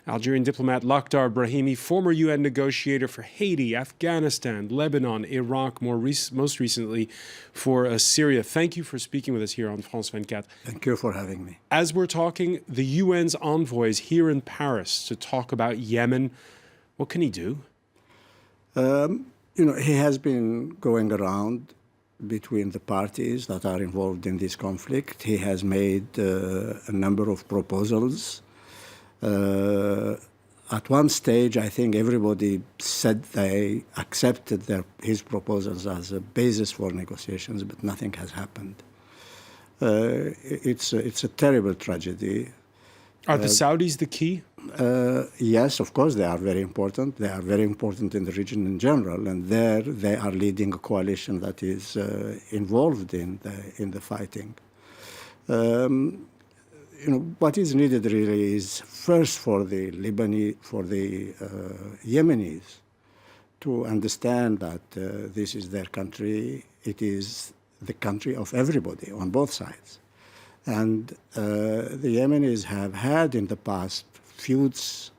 Algerian diplomat Lakhdar Brahimi, former UN negotiator for Haiti, Afghanistan, Lebanon, Iraq, most recently for Syria. Thank you for speaking with us here on France 24. Thank you for having me. As we're talking, the UN's envoy is here in Paris to talk about Yemen. What can he do? He has been going around between the parties that are involved in this conflict. He has made a number of proposals. At one stage, I think everybody said they accepted his proposals as a basis for negotiations, but nothing has happened. It's a terrible tragedy. Are the Saudis the key? Yes, of course, they are very important. They are very important in the region in general, and there they are leading a coalition that is involved in the fighting. What is needed really is first for the Yemenis to understand that this is their country. It is the country of everybody on both sides. And the Yemenis have had in the past feuds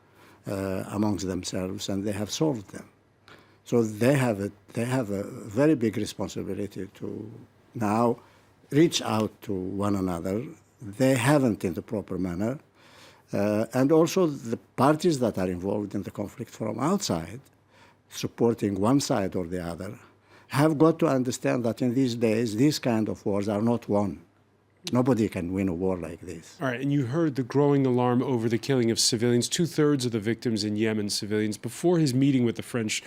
amongst themselves, and they have solved them. So they have a very big responsibility to now reach out to one another. They haven't in the proper manner. And also the parties that are involved in the conflict from outside, supporting one side or the other, have got to understand that in these days, these kind of wars are not won. Nobody can win a war like this. All right, and you heard the growing alarm over the killing of civilians, 2/3 of the victims in Yemen, civilians. Before his meeting with the French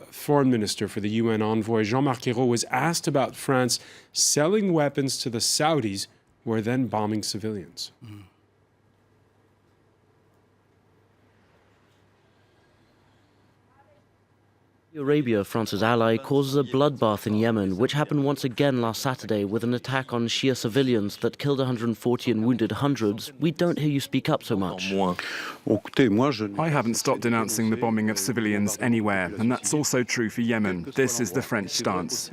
foreign minister for the UN envoy, Jean-Marc Ayrault was asked about France selling weapons to the Saudis, who are then bombing civilians. Saudi Arabia, France's ally, causes a bloodbath in Yemen, which happened once again last Saturday with an attack on Shia civilians that killed 140 and wounded hundreds. We don't hear you speak up so much. I haven't stopped denouncing the bombing of civilians anywhere, and that's also true for Yemen. This is the French stance.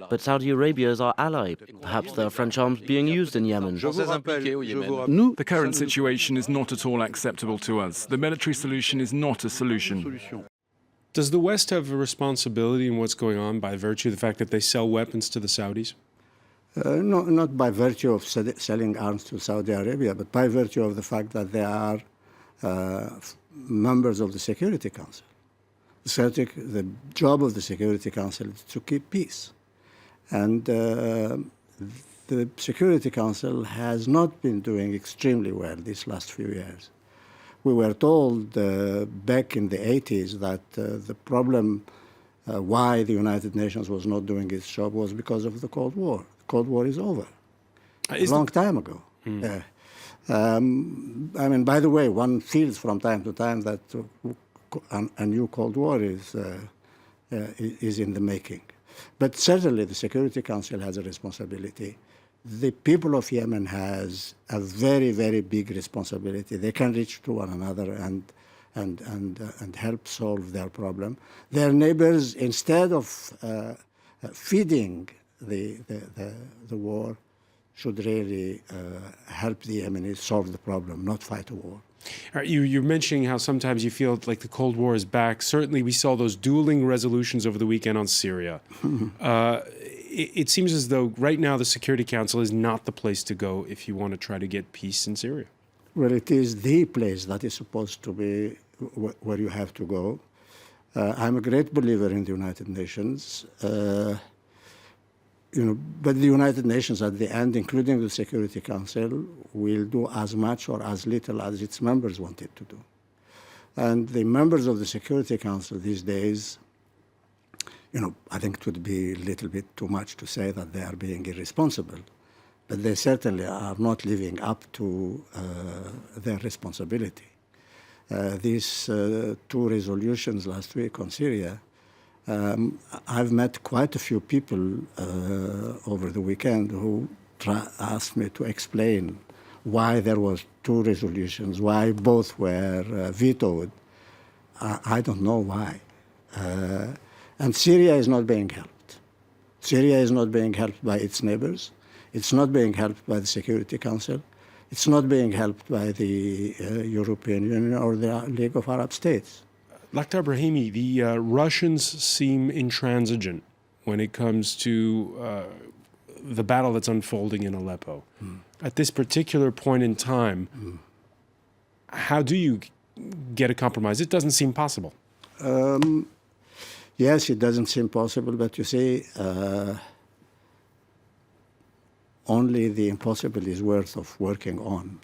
But Saudi Arabia is our ally. Perhaps there are French arms being used in Yemen. The current situation is not at all acceptable to us. The military solution is not a solution. Does the West have a responsibility in what's going on by virtue of the fact that they sell weapons to the Saudis? No, not by virtue of selling arms to Saudi Arabia, but by virtue of the fact that they are members of the Security Council. The job of the Security Council is to keep peace. And the Security Council has not been doing extremely well these last few years. We were told back in the 80s that the problem why the United Nations was not doing its job was because of the Cold War. The Cold War is over a long time ago. I mean, by the way, one feels from time to time that a new Cold War is in the making. But certainly the Security Council has a responsibility. The people of Yemen has a very, very big responsibility. They can reach to one another and help solve their problem. Their neighbors, instead of feeding the war, should really help the Yemenis solve the problem, not fight a war. All right, you're mentioning how sometimes you feel like the Cold War is back. Certainly, we saw those dueling resolutions over the weekend on Syria. It seems as though right now the Security Council is not the place to go if you want to try to get peace in Syria. Well, it is the place that is supposed to be where you have to go. I'm a great believer in the United Nations. But the United Nations at the end, including the Security Council, will do as much or as little as its members want it to do. And the members of the Security Council these days, I think it would be a little bit too much to say that they are being irresponsible, but they certainly are not living up to their responsibility. These two resolutions last week on Syria, I've met quite a few people over the weekend who asked me to explain why there was two resolutions, why both were vetoed. I don't know why. And Syria is not being helped. Syria is not being helped by its neighbors. It's not being helped by the Security Council. it's not being helped by the European Union or the League of Arab States. Lakhdar Brahimi, the Russians seem intransigent when it comes to the battle that's unfolding in Aleppo. At this particular point in time, how do you get a compromise? It doesn't seem possible. Yes, it doesn't seem possible, but you see, only the impossible is worth of working on.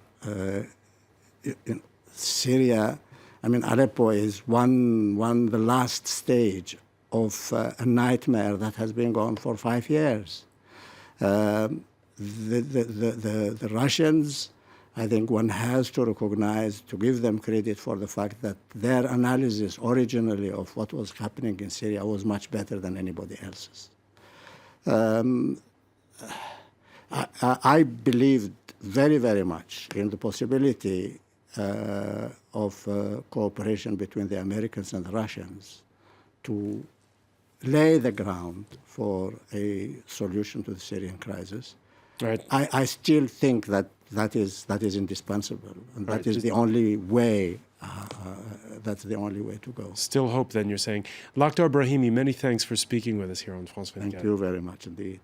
In Syria, I mean, Aleppo is the last stage of a nightmare that has been going for 5 years. The Russians, I think one has to recognize, to give them credit for the fact that their analysis originally of what was happening in Syria was much better than anybody else's. I believed very, very much in the possibility of cooperation between the Americans and the Russians to lay the ground for a solution to the Syrian crisis. Right. I still think that is indispensable, and that is the only way. That's the only way to go. Still hope, then, you're saying. Lakhdar Brahimi, many thanks for speaking with us here on France 24. Thank you very much indeed.